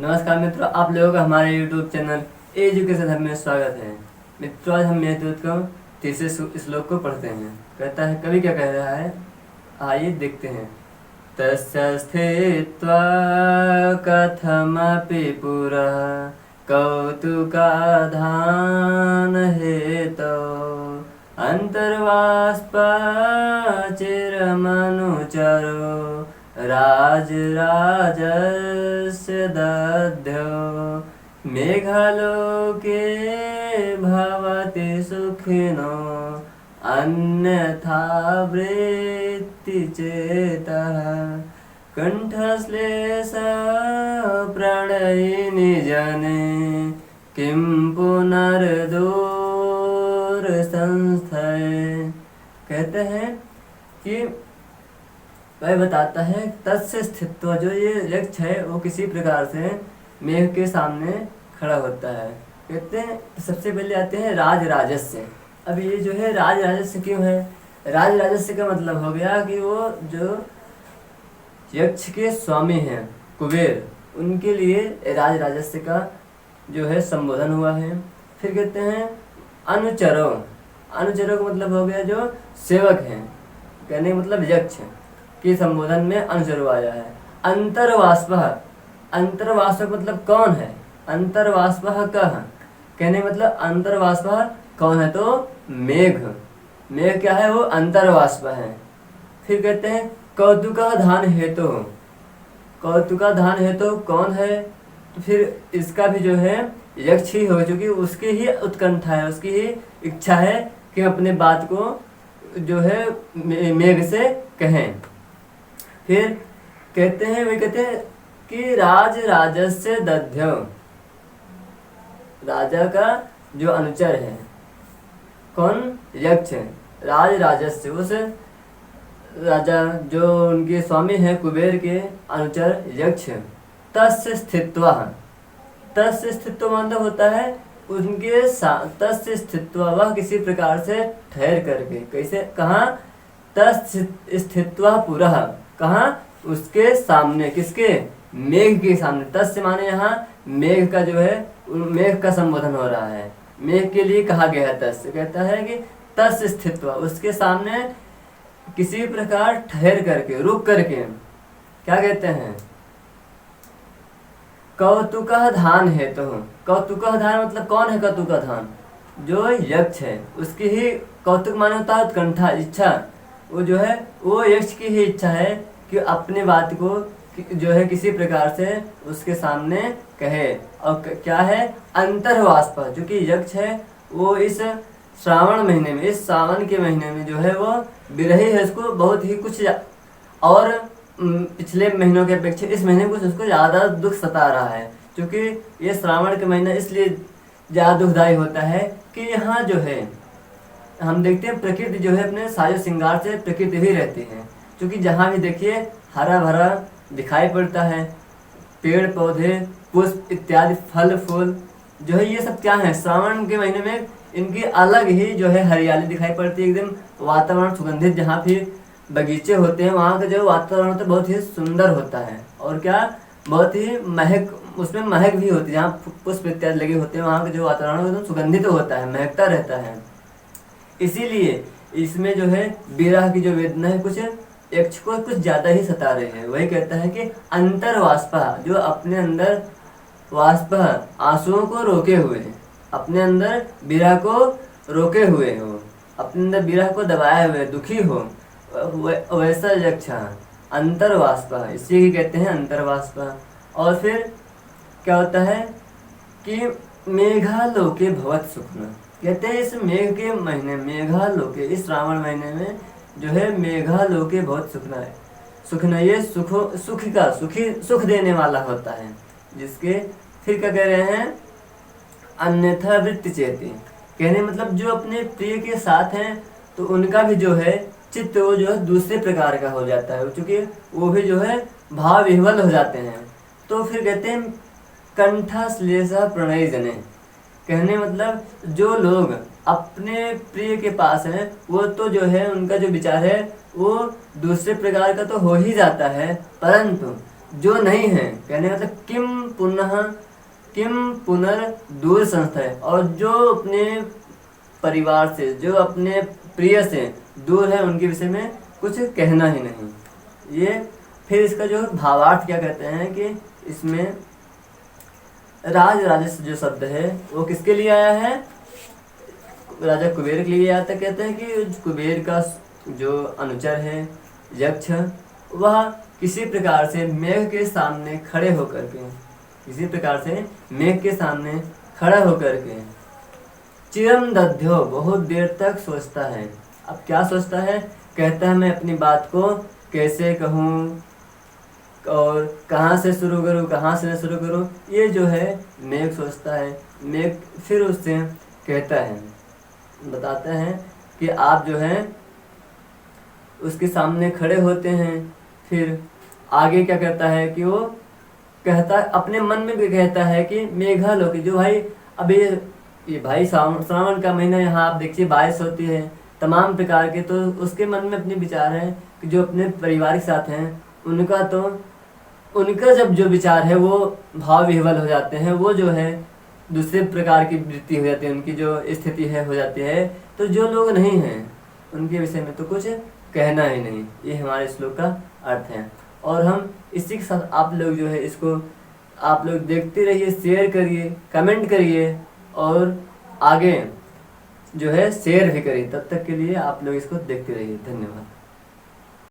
नमस्कार मित्रों, आप लोगों का हमारे YouTube चैनल एजुकेशन हब में स्वागत है। मित्रों, आज हम मेघदूत का तीसरे श्लोक को पढ़ते हैं। कहता है, कवि क्या कह रहा है, आइए देखते हैं। तस्य स्थित्वा कथमपि पुरः कौतुकाधान हेतौ अंतर्वाष्पचिरमनुचरो राजराजस्य दध्यौ मेघलोके भवति सुखिनो अन्यथा वृत्तिचेतः कंठश्लेष प्रणयिनि जने किं पुनर्दूरसंस्थये। कहते हैं कि वह बताता है तस्य स्थित्व, जो ये यक्ष है वो किसी प्रकार से मेघ के सामने खड़ा होता है। कहते हैं सबसे पहले आते हैं राज राजस्य। अब ये जो है राज राजस्य क्यों है? राज राजस्य का मतलब हो गया कि वो जो यक्ष के स्वामी हैं कुबेर, उनके लिए राज राजस्य का जो है संबोधन हुआ है। फिर कहते हैं अनुचरो। अनुचरो का मतलब हो गया जो सेवक हैं, कहने का मतलब यक्ष के संबोधन में अनुचरो आया है। अंतर्वाष्पः। अंतर्वाष्प मतलब कौन है? अंतर्वाष्पः कः, कहने मतलब अंतर्वाष्पः कौन है? तो मेघ। मेघ क्या है? वो अंतर्वाष्प है। फिर कहते हैं कौतुकाधान हेतु। कौतुकाधान हेतु कौन है? तो फिर इसका भी जो है यक्ष ही हो, चूँकि उसकी ही उत्कंठा है, उसकी ही इच्छा है कि अपने बात को जो है मेघ से कहें। फिर कहते हैं, वे कहते हैं कि राज राजस्य दध्यौ। राजा का जो अनुचर है, कौन? यक्ष। राज राजस्य, उस राजा जो उनके स्वामी हैं कुबेर के अनुचर यक्ष। तस्य स्थित्वा। तस्य स्थित्व मतलब होता है उनके तस्य स्थित्वा, वह किसी प्रकार से ठहर करके। कैसे? कहाँ? तस्य स्थित्वा पुरः, कहाँ? उसके सामने। किसके? मेघ के सामने। तस्य माने यहाँ मेघ का जो है, मेघ का संबोधन हो रहा है। मेघ के लिए कहा गया है तस्य। कहता है कि तस्य स्थित्वा, उसके सामने किसी प्रकार ठहर करके, रुक करके। क्या कहते हैं? कौतुकाधान हेतु। कौतुकाधान मतलब कौन है? कौतुकाधान जो यक्ष है, उसकी ही कौतुक माने होता है उत्कंठा, इच्छा। वो जो है वो यक्ष की ही इच्छा है कि अपने बात को जो है किसी प्रकार से उसके सामने कहे। और क्या है? अंतर्वाष्प, जो कि यक्ष है वो इस श्रावण महीने में, इस सावन के महीने में जो है वो विरही है। उसको बहुत ही कुछ और पिछले महीनों के अपेक्षा इस महीने कुछ उसको ज़्यादा दुख सता रहा है, क्योंकि ये श्रावण का महीना इसलिए ज़्यादा दुखदायी होता है कि यहाँ जो है हम देखते हैं प्रकृति जो है अपने साजो श्रृंगार से प्रकृति भी रहती है। क्योंकि जहाँ भी देखिए हरा भरा दिखाई पड़ता है, पेड़ पौधे पुष्प इत्यादि फल फूल जो है, ये सब क्या है? श्रावण के महीने में इनकी अलग ही जो है हरियाली दिखाई पड़ती है। एकदम वातावरण सुगंधित, जहाँ भी बगीचे होते हैं वहाँ का जो वातावरण होता है बहुत ही सुंदर होता है। और क्या? बहुत ही महक, उसमें महक भी होती है। जहाँ पुष्प इत्यादि लगे होते हैं वहाँ का जो वातावरण एकदम सुगंधित होता है, महकता रहता है। इसीलिए इसमें जो है विरह की जो वेदना है कुछ यक्ष को कुछ ज़्यादा ही सता रहे हैं। वही कहता है कि अंतर्वाष्पा, जो अपने अंदर वाष्प, आंसुओं को रोके हुए, अपने अंदर विरह को रोके हुए हो, अपने अंदर विरह को दबाए हुए दुखी हो, वैसा यक्ष अंतर्वाष्प, इसी की कहते हैं अंतर्वाष्प। और फिर क्या होता है कि मेघालोके भवत सुखना। कहते हैं इस मेघ के महीने, मेघालोके, इस श्रावण महीने में जो है मेघालोके बहुत सुखना है। सुखना ये सुख का सुखी, सुख देने वाला होता है जिसके। फिर क्या कह रहे हैं? अन्यथा वृत्ति चेती, कहने मतलब जो अपने प्रिय के साथ हैं तो उनका भी जो है चित्त वो जो है दूसरे प्रकार का हो जाता है, क्योंकि वो भी जो है भाव विह्वल हो जाते हैं। तो फिर कहते हैं कंठाश्लेषा प्रणय जने, कहने मतलब जो लोग अपने प्रिय के पास हैं वो तो जो है उनका जो विचार है वो दूसरे प्रकार का तो हो ही जाता है, परंतु जो नहीं है, कहने का मतलब किम पुनर्दूर संस्था है, और जो अपने परिवार से, जो अपने प्रिय से दूर है, उनके विषय में कुछ कहना ही नहीं। ये फिर इसका जो भावार्थ क्या कहते हैं कि इसमें राजस जो शब्द है वो किसके लिए आया है, राजा कुबेर के लिए आया था। कहते हैं कि कुबेर का जो अनुचर है यक्ष, वह किसी प्रकार से मेघ के सामने खड़े होकर के चिरम दध्यो बहुत देर तक सोचता है। अब क्या सोचता है, कहता है मैं अपनी बात को कैसे कहूँ और कहाँ से शुरू करूँ, ये जो है मेघ सोचता है। मेघ फिर उससे कहता है, बताते हैं कि आप जो है उसके सामने खड़े होते हैं। फिर आगे क्या कहता है कि वो कहता है, अपने मन में भी कहता है कि मेघालोक, जो भाई अभी ये भाई श्रावण का महीना, यहाँ आप देखिए बारिश होती है तमाम प्रकार के, तो उसके मन में अपने विचार हैं कि जो अपने परिवार के साथ हैं उनका जब जो विचार है वो भाव विह्वल हो जाते हैं, वो जो है दूसरे प्रकार की वृत्ति हो जाती है, उनकी जो स्थिति है हो जाती है। तो जो लोग नहीं हैं उनके विषय में तो कुछ कहना ही नहीं। ये हमारे श्लोक का अर्थ है। और हम इसी के साथ आप लोग जो है इसको आप लोग देखते रहिए, शेयर करिए, कमेंट करिए और आगे जो है शेयर भी करिए। तब तक के लिए आप लोग इसको देखते रहिए। धन्यवाद।